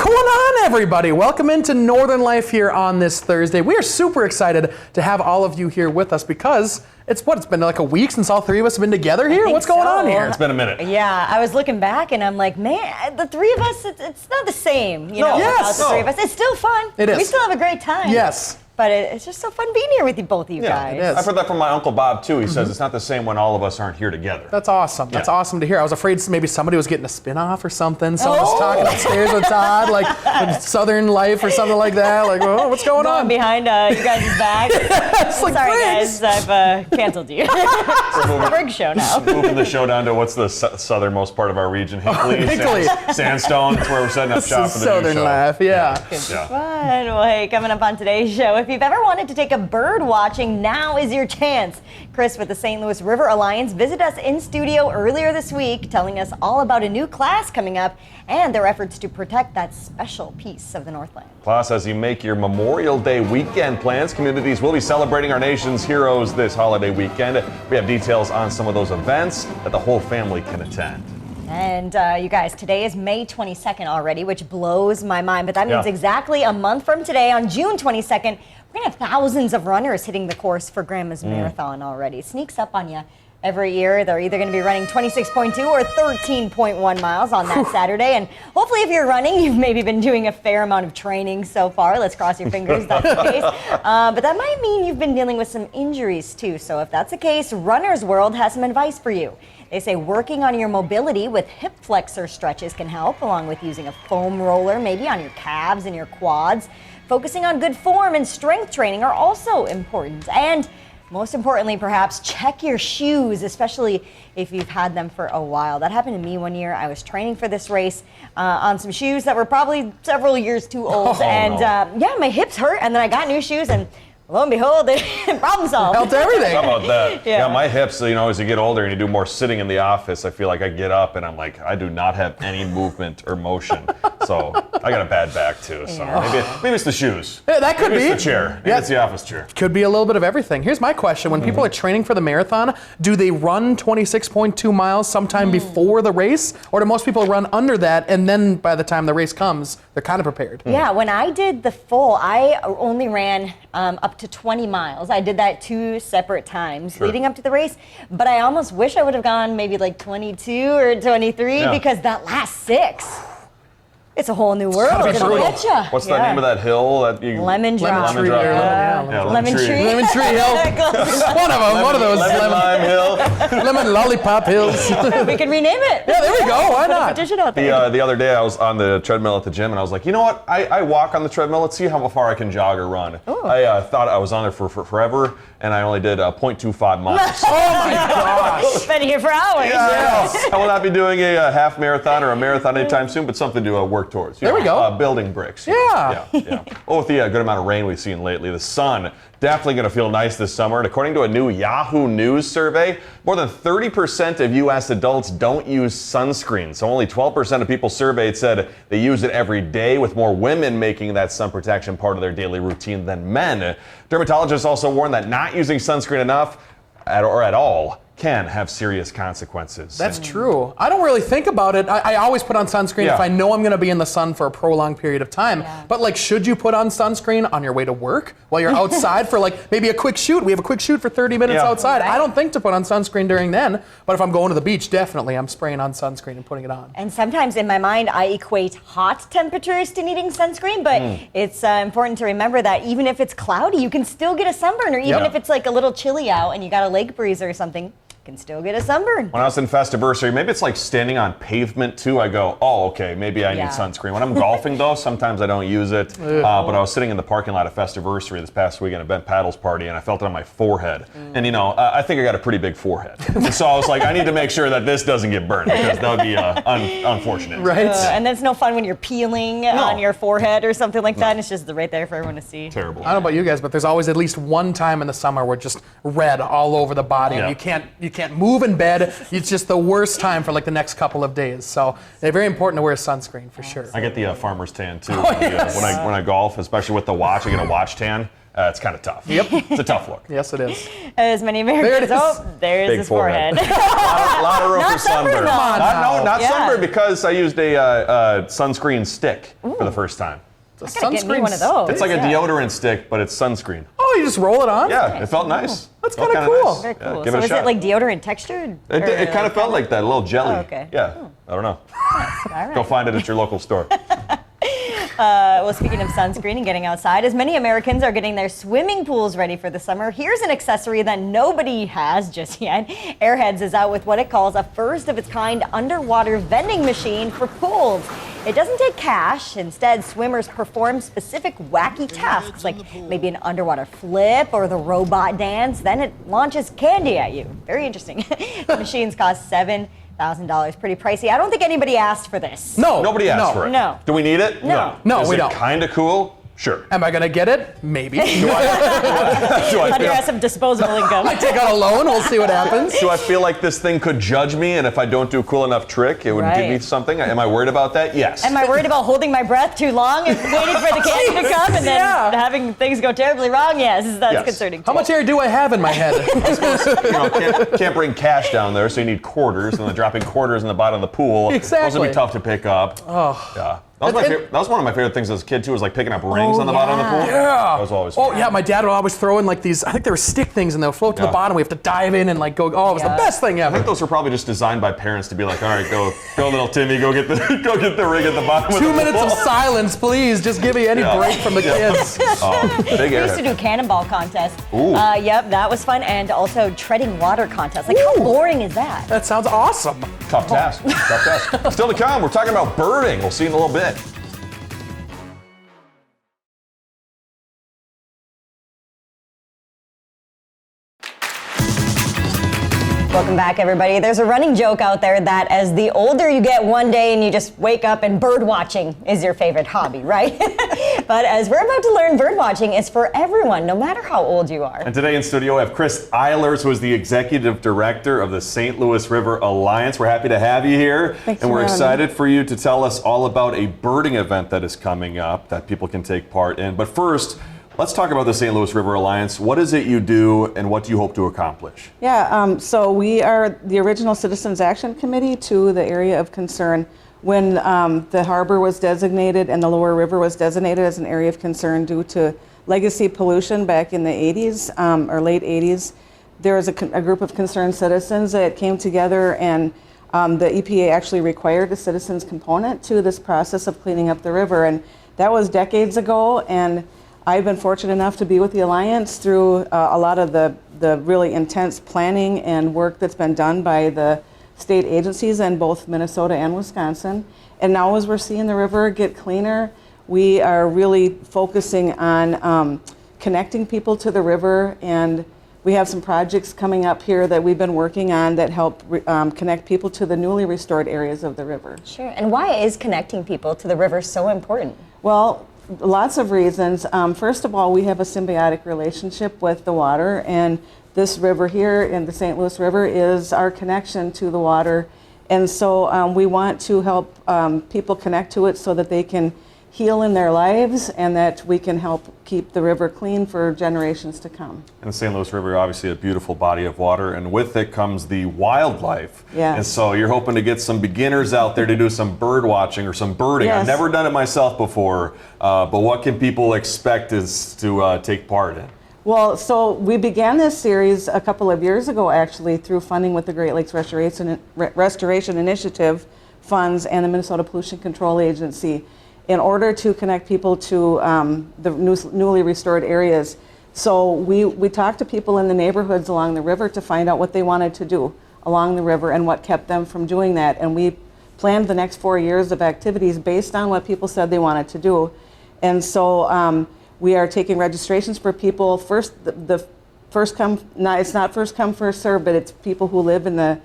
going on, everybody? Welcome into Northern Life here on this Thursday. We are super excited to have all of you here with us because it's been like a week since all three of us have been together here? What's going on here? It's been a minute. Yeah, I was looking back and I'm like, man, the three of us, it's not the same, without the three of us. It's still fun. It is. We still have a great time. Yes. But it's just so fun being here with both of you guys. It is. I've heard that from my Uncle Bob, too. He says it's not the same when all of us aren't here together. That's awesome. That's awesome to hear. I was afraid maybe somebody was getting a spin-off or something. Someone was talking upstairs with Todd, like Southern Life or something like that. Like, oh, what's going on? Behind you guys' back. Like, Sorry, Briggs. guys, I've canceled you. It's the Briggs show now. Moving the show down to what's the southernmost part of our region? Hinkley? Hinkley. Sandstone. That's where we're setting up shop for the Southern new show. Life, yeah. Fun. Well, hey, coming up on today's show, if you've ever wanted to take a bird watching, now is your chance. Chris with the St. Louis River Alliance visited us in studio earlier this week, telling us all about a new class coming up and their efforts to protect that special piece of the Northland. Plus, as you make your Memorial Day weekend plans, communities will be celebrating our nation's heroes this holiday weekend. We have details on some of those events that the whole family can attend. And you guys, today is May 22nd already, which blows my mind. But that means exactly a month from today, on June 22nd, we're going to have thousands of runners hitting the course for Grandma's Marathon already. It sneaks up on you every year. They're either going to be running 26.2 or 13.1 miles on that Saturday. And hopefully if you're running, you've maybe been doing a fair amount of training so far. Let's cross your fingers that's the case. But that might mean you've been dealing with some injuries too. So if that's the case, Runner's World has some advice for you. They say working on your mobility with hip flexor stretches can help, along with using a foam roller maybe on your calves and your quads. Focusing on good form and strength training are also important. And most importantly, perhaps, check your shoes, especially if you've had them for a while. That happened to me one year. I was training for this race on some shoes that were probably several years too old. My hips hurt, and then I got new shoes, and lo and behold, problem solved. Helped everything. How about that? Yeah. My hips, as you get older and you do more sitting in the office, I feel like I get up and I'm like, I do not have any movement or motion. So I got a bad back too. So maybe it's the shoes. Yeah, that could maybe be. It's the chair. Maybe it's the office chair. Could be a little bit of everything. Here's my question. When people are training for the marathon, do they run 26.2 miles sometime before the race? Or do most people run under that and then by the time the race comes, they're kind of prepared? Yeah, when I did the full, I only ran up to 20 miles. I did that 2 separate times leading up to the race, but I almost wish I would have gone maybe like 22 or 23 because that last 6, it's a whole new world. gotta be It'll brutal. get ya. What's the name of that hill that you? Lemon drop. Lemon tree. Lemon tree. Lemon tree hill. One of them. One of those. Lemon lime hill. Lemon lollipop hills. We can rename it. Yeah, there we go. Why Put a not? petition out there. The other day I was on the treadmill at the gym and I was like, you know what? I walk on the treadmill. Let's see how far I can jog or run. I thought I was on there for forever and I only did 0.25 miles. Oh my gosh. Been here for hours. Yes. I will not be doing a half marathon or a marathon anytime soon, but something to work towards. There we go. Building bricks. Yeah. Well, with the good amount of rain we've seen lately, the sun definitely going to feel nice this summer. And according to a new Yahoo News survey, more than 30% of U.S. adults don't use sunscreen. So only 12% of people surveyed said they use it every day, with more women making that sun protection part of their daily routine than men. Dermatologists also warn that not using sunscreen enough or at all can have serious consequences. That's true. I don't really think about it. I always put on sunscreen if I know I'm going to be in the sun for a prolonged period of time. Yeah. But should you put on sunscreen on your way to work while you're outside for maybe a quick shoot? We have a quick shoot for 30 minutes outside. Right. I don't think to put on sunscreen during then. But if I'm going to the beach, definitely I'm spraying on sunscreen and putting it on. And sometimes in my mind, I equate hot temperatures to needing sunscreen, but it's important to remember that even if it's cloudy, you can still get a sunburn, or even if it's a little chilly out and you got a lake breeze or something, can still get a sunburn. When I was in Festiversary, maybe it's like standing on pavement too. I go, oh, okay, maybe I need sunscreen. When I'm golfing though, sometimes I don't use it. But I was sitting in the parking lot of Festiversary this past weekend at Bent Paddles Party, and I felt it on my forehead. And I think I got a pretty big forehead. And so I was like, I need to make sure that this doesn't get burned, because that would be unfortunate. Right? And that's no fun when you're peeling on your forehead or something like that, and it's just right there for everyone to see. Terrible. I don't know about you guys, but there's always at least one time in the summer where just red all over the body, and you can't can't move in bed. It's just the worst time for like the next couple of days. So it's very important to wear sunscreen for sure. I get the farmer's tan too when I golf, especially with the watch. I get a watch tan. It's kind of tough. Yep. It's a tough look. Yes, it is. As many Americans. There's Big his forehead. a lot of room Not for sunburn. sunburn, though. Not Yeah. sunburn because I used a sunscreen stick for the first time. It's a Gotta get me one of those. It's like a Yeah. deodorant stick, but it's sunscreen. Oh, you just roll it on? Yeah, it felt nice. That's Felt kinda kinda cool. nice. Very Yeah, cool. give So it a is shot. it like deodorant textured? It kind of felt like that, a little jelly. Oh, okay. Yeah. I don't know. All right. Go find it at your local store. Well, speaking of sunscreen and getting outside, as many Americans are getting their swimming pools ready for the summer, here's an accessory that nobody has just yet. Airheads is out with what it calls a first-of-its-kind underwater vending machine for pools. It doesn't take cash. Instead, swimmers perform specific wacky tasks, like maybe an underwater flip or the robot dance. Then it launches candy at you. Very interesting. The machines cost $7,000. Pretty pricey. I don't think anybody asked for this. No. Nobody asked for it. No. Do we need it? No. No, Is we it don't. kind of cool? Sure. Am I going to get it? Maybe. Do I Hunter feel- has some disposable income. Take out a loan. We'll see what happens. Do I feel like this thing could judge me, and if I don't do a cool enough trick, it would give me Right. something? Am I worried about that? Yes. Am I worried about holding my breath too long and waiting for the candy to come and then having things go terribly wrong? Yes, that's Yes. concerning. How much air do I have in my head? Can't bring cash down there, so you need quarters, and then dropping quarters in the bottom of the pool. Those would Exactly. be tough to pick up. Oh. Yeah. That was one of my favorite things as a kid, too, was like picking up rings on the bottom of the pool. Yeah. That was always Oh fun. yeah, my dad would always throw in like these. I think they were stick things, and they'll float to the Yeah. bottom. We have to dive in and like go. Oh, it was the best thing I ever. think those were probably just designed by parents to be like, all right, go little Timmy, go get the ring at the bottom. 2 of the minutes pool. of silence, please. Just give me any Yeah. break from the kids. Big We used to airhead. do cannonball contests. Ooh. Yep, that was fun. And also treading water contests. Like, how boring is that? That sounds awesome. Tough task. Tough task. Still to come, we're talking about birding. We'll see you in a little bit. Welcome back, everybody. There's a running joke out there that as the older you get one day and you just wake up and bird watching is your favorite hobby, right? But as we're about to learn, bird watching is for everyone, no matter how old you are. And today in studio, we have Chris Eilers, who is the executive director of the St. Louis River Alliance. We're happy to have you here. Thanks and for we're having excited for you to tell us all about a birding event that is coming up that people can take part in. But first, let's talk about the St. Louis River Alliance. What is it you do, and what do you hope to accomplish? Yeah, so we are the original Citizens Action Committee to the area of concern. When the harbor was designated and the lower river was designated as an area of concern due to legacy pollution back in the 80s or late 80s, there was a group of concerned citizens that came together, and the EPA actually required a citizens component to this process of cleaning up the river. And that was decades ago, and I've been fortunate enough to be with the Alliance through a lot of the really intense planning and work that's been done by the state agencies in both Minnesota and Wisconsin. And now as we're seeing the river get cleaner, we are really focusing on connecting people to the river, and we have some projects coming up here that we've been working on that help connect people to the newly restored areas of the river. Sure. And why is connecting people to the river so important? Well, lots of reasons. First of all, we have a symbiotic relationship with the water, and this river here in the St. Louis River is our connection to the water. And so we want to help people connect to it so that they can heal in their lives, and that we can help keep the river clean for generations to come. And the St. Louis River, obviously a beautiful body of water, and with it comes the wildlife. Yes. And so you're hoping to get some beginners out there to do some bird watching or some birding. Yes. I've never done it myself before, but what can people expect is to take part in? Well, so we began this series a couple of years ago, actually, through funding with the Great Lakes Restoration Initiative funds and the Minnesota Pollution Control Agency, in order to connect people to the newly restored areas. So we talked to people in the neighborhoods along the river to find out what they wanted to do along the river and what kept them from doing that. And we planned the next 4 years of activities based on what people said they wanted to do. And so we are taking registrations for people. First, the first come, it's not first come, first serve, but it's people who live in the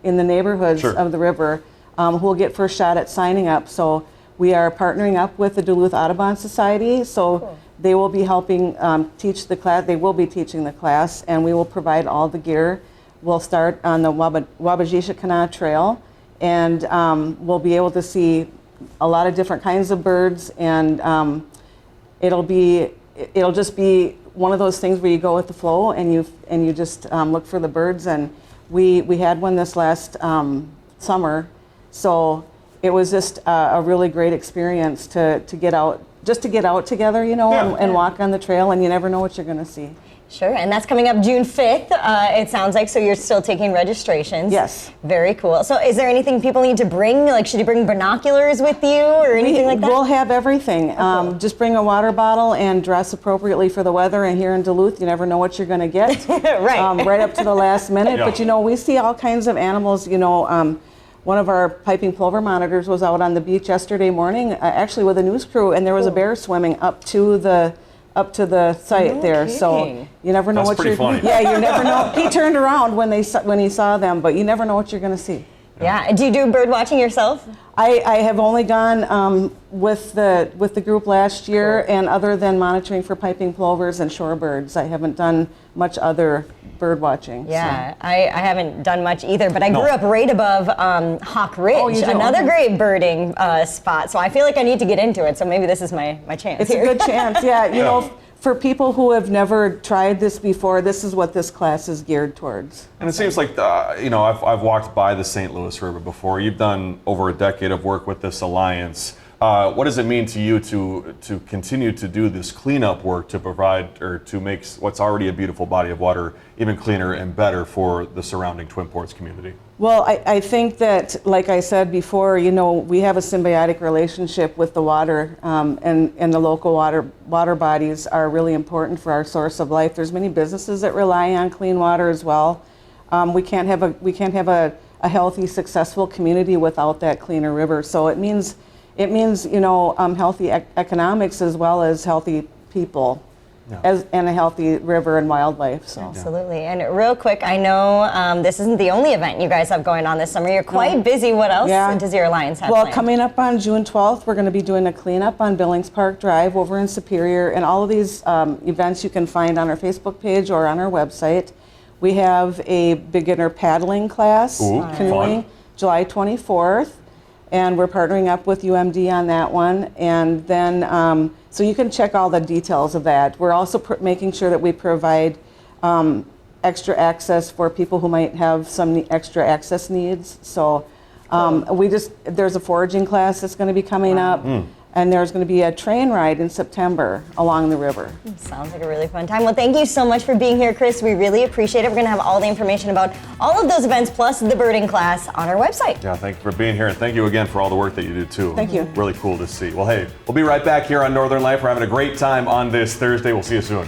neighborhoods Sure. of the river who will get first shot at signing up. So we are partnering up with the Duluth Audubon Society, so they will be helping teach the class. They will be teaching the class, and we will provide all the gear. We'll start on the Wabashisha Kana Trail, and we'll be able to see a lot of different kinds of birds, and it'll just be one of those things where you go with the flow and you just look for the birds. And we had one this last summer, so it was just a really great experience to get out together, and walk on the trail, and you never know what you're going to see. Sure, and that's coming up June 5th, it sounds like, so you're still taking registrations. Yes. Very cool. So is there anything people need to bring? Like, should you bring binoculars with you or anything like that? We'll have everything. Cool. Just bring a water bottle and dress appropriately for the weather, and here in Duluth, you never know what you're going to get. Right. Right up to the last minute. Yeah. But, we see all kinds of animals, one of our piping plover monitors was out on the beach yesterday morning, actually with a news crew, and there was a bear swimming up to the site there. kidding. So you never know That's what pretty you're. funny. Yeah, you never know. He turned around when he saw them, but you never know what you're going to see. Yeah. Do you do bird watching yourself? I have only gone with the group last year, and other than monitoring for piping plovers and shorebirds, I haven't done much other bird watching. Yeah, I haven't done much either, but I grew up right above Hawk Ridge, you do? another great birding spot. So I feel like I need to get into it. So maybe this is my chance. It's a good chance. Yeah, for people who have never tried this before, this is what this class is geared towards. And it seems like, I've walked by the St. Louis River before. You've done over a decade of work with this alliance. What does it mean to you to continue to do this cleanup work to provide or to make what's already a beautiful body of water even cleaner and better for the surrounding Twin Ports community? Well, I think that, like I said before, we have a symbiotic relationship with the water, and the local water bodies are really important for our source of life. There's many businesses that rely on clean water as well. We can't have a healthy, successful community without that cleaner river. So it means healthy economics as well as healthy people. Yeah. And a healthy river and wildlife. So. Absolutely. And real quick, I know this isn't the only event you guys have going on this summer. You're quite busy. What else does your alliance have planned? Coming up on June 12th, we're going to be doing a cleanup on Billings Park Drive over in Superior. And all of these events you can find on our Facebook page or on our website. We have a beginner paddling class, canoeing, July 24th. And we're partnering up with UMD on that one. And then, so you can check all the details of that. We're also making sure that we provide extra access for people who might have some extra access needs. So there's a foraging class that's going to be coming up. And there's going to be a train ride in September along the river. Sounds like a really fun time. Well, thank you so much for being here, Chris. We really appreciate it. We're going to have all the information about all of those events plus the birding class on our website. Yeah, thank you for being here, and thank you again for all the work that you do, too. Thank you. Really cool to see. Well, hey, we'll be right back here on Northern Life. We're having a great time on this Thursday. We'll see you soon.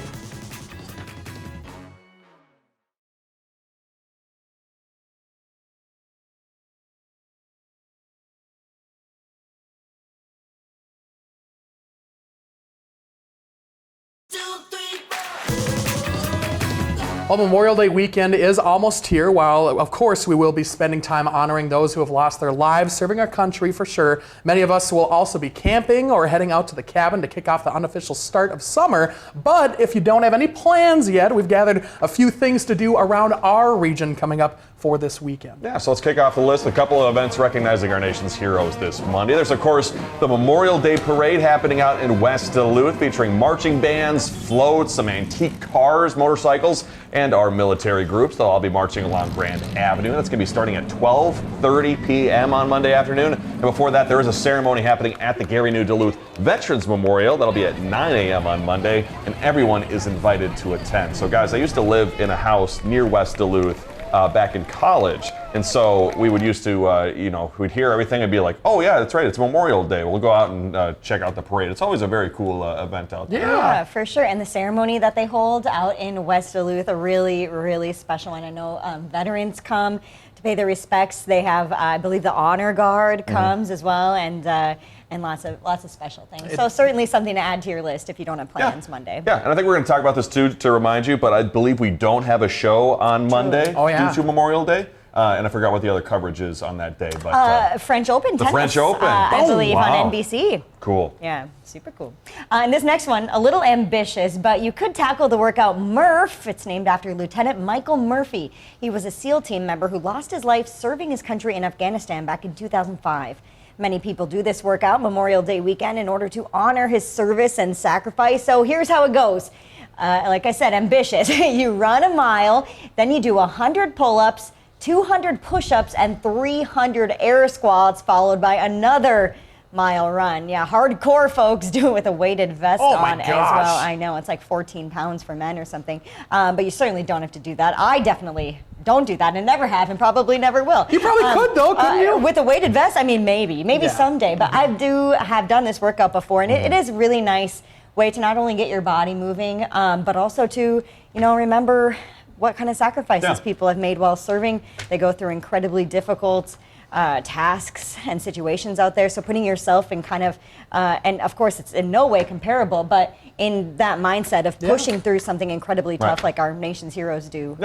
Well, Memorial Day weekend is almost here. While, of course, we will be spending time honoring those who have lost their lives, serving our country for sure. Many of us will also be camping or heading out to the cabin to kick off the unofficial start of summer. But if you don't have any plans yet, we've gathered a few things to do around our region coming up for this weekend. Yeah, so let's kick off the list. A couple of events recognizing our nation's heroes this Monday. There's, of course, the Memorial Day Parade happening out in West Duluth, featuring marching bands, floats, some antique cars, motorcycles, and our military groups. They'll all be marching along Grand Avenue. That's going to be starting at 12:30 p.m. on Monday afternoon. And before that, there is a ceremony happening at the Gary New Duluth Veterans Memorial. That'll be at 9 a.m. on Monday, and everyone is invited to attend. So, guys, I used to live in a house near West Duluth back in college. And so we would used to, we'd hear everything and be like, oh, yeah, that's right, it's Memorial Day. We'll go out and check out the parade. It's always a very cool event out there. Yeah, for sure. And the ceremony that they hold out in West Duluth, a really, really special one. I know veterans come to pay their respects. They have, I believe, the Honor Guard comes as well, and lots of special things. So certainly something to add to your list if you don't have plans Monday. Yeah, and I think we're going to talk about this too to remind you, but I believe we don't have a show on Monday due to Memorial Day. and I forgot what the other coverage is on that day. But French Open tennis. French Open. I believe wow. on NBC. Cool. Yeah, super cool. And this next one, a little ambitious, but you could tackle the workout Murph. It's named after Lieutenant Michael Murphy. He was a SEAL team member who lost his life serving his country in Afghanistan back in 2005. Many people do this workout Memorial Day weekend in order to honor his service and sacrifice. So here's how it goes. Like I said, ambitious. You run a mile, then you do 100 pull-ups, 200 push-ups, and 300 air squats, followed by another mile run. Yeah, hardcore folks do it with a weighted vest on as well. I know, it's like 14 pounds for men or something. But you certainly don't have to do that. I definitely don't do that and never have and probably never will. You probably could though, couldn't you? With a weighted vest, I mean, maybe someday. But I do have done this workout before, and it is really nice way to not only get your body moving, but also to, remember what kind of sacrifices people have made while serving. They go through incredibly difficult tasks and situations out there. So putting yourself in kind of, and of course it's in no way comparable, but in that mindset of pushing through something incredibly tough like our nation's heroes do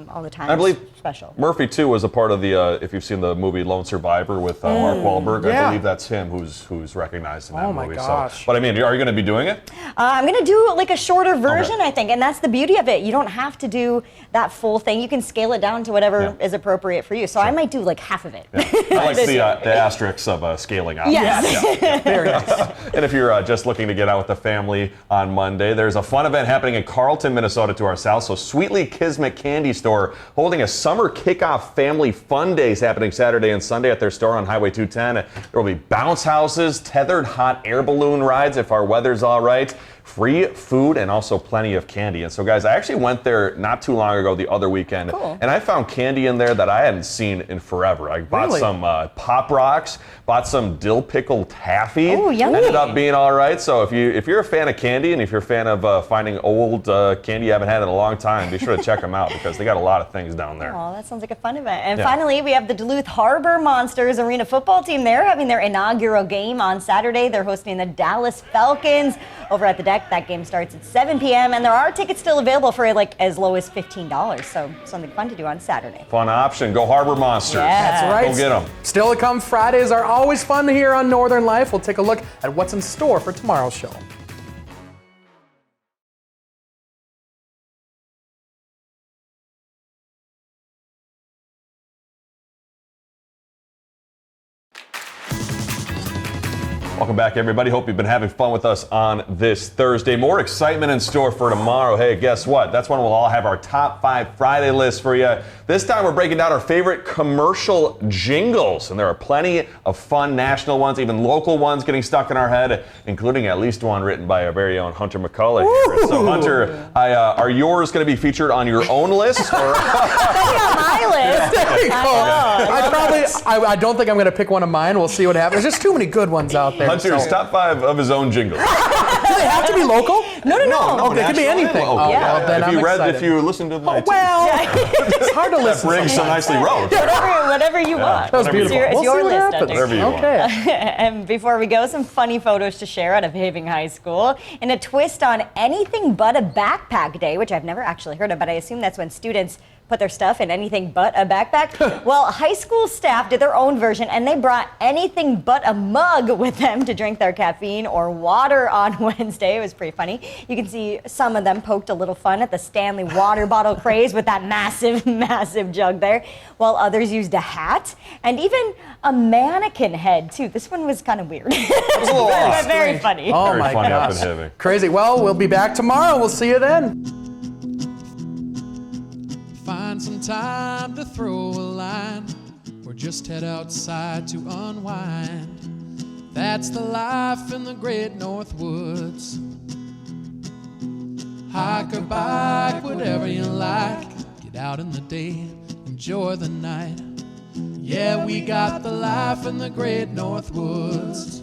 all the time. I believe special. Murphy too was a part of the, if you've seen the movie Lone Survivor with Mark Wahlberg, I believe that's him who's recognized in that movie. Oh my gosh. So, but I mean, are you going to be doing it? I'm going to do like a shorter version, I think, and that's the beauty of it. You don't have to do that full thing. You can scale it down to whatever is appropriate for you. So I might do like half of it. I like the asterisks of scaling out. Yes. Very nice. And if you're just looking to get out with the family on Monday, there's a fun event happening in Carlton, Minnesota to our south. So Sweetly Kismet Candy Store holding a summer kickoff family fun days happening Saturday and Sunday at their store on Highway 210. There will be bounce houses, tethered hot air balloon rides if our weather's all right, free food, and also plenty of candy. And so, guys, I actually went there not too long ago the other weekend, and I found candy in there that I hadn't seen in forever. I bought some Pop Rocks, bought some dill pickle taffy. Oh, yummy. Ended up being all right. So if you're a fan of candy and if you're a fan of finding old candy you haven't had in a long time, be sure to check them out because they got a lot of things down there. Oh, that sounds like a fun event. And finally, we have the Duluth Harbor Monsters Arena football team. They're having their inaugural game on Saturday. They're hosting the Dallas Falcons over at the deck. That game starts at 7 p.m. and there are tickets still available for like as low as $15. So something fun to do on Saturday. Fun option. Go Harbor Monsters. Yeah. That's right. Go get them. Still to come, Fridays are always fun here on Northern Life. We'll take a look at what's in store for tomorrow's show. Welcome back, everybody. Hope you've been having fun with us on this Thursday. More excitement in store for tomorrow. Hey, guess what? That's when we'll all have our top 5 Friday list for you. This time we're breaking down our favorite commercial jingles, and there are plenty of fun national ones, even local ones getting stuck in our head, including at least one written by our very own Hunter McCullough here. So, Hunter, are yours going to be featured on your own list? Or On my list. There you go. I don't think I'm going to pick one of mine. We'll see what happens. There's just too many good ones out there. Hunter's top 5 of his own jingles. Do they have to be local? No. Okay, it could be anything. Oh, Well, then if I'm you excited. if you listen to my It's hard to listen. Briggs so nicely wrote. Whatever you want. That was beautiful. It's We'll your see what list, happens. Hunter. Whatever you want. Okay. And before we go, some funny photos to share out of Having High School. In a twist on anything but a backpack day, which I've never actually heard of, but I assume that's when students put their stuff in anything but a backpack. Well, high school staff did their own version, and they brought anything but a mug with them to drink their caffeine or water on Wednesday. It was pretty funny. You can see some of them poked a little fun at the Stanley water bottle craze with that massive, massive jug there, while others used a hat and even a mannequin head, too. This one was kind of weird. But very funny. Oh Very my funny up gosh. and heavy. Crazy. Well, we'll be back tomorrow. We'll see you then. Find some time to throw a line, or just head outside to unwind. That's the life in the great North Woods. Hike or bike, whatever you like. Get out in the day, enjoy the night. Yeah, we got the life in the great North Woods.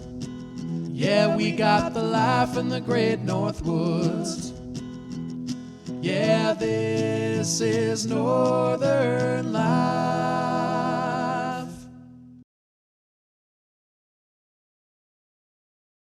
Yeah, we got the life in the great North Woods. Yeah, this is Northern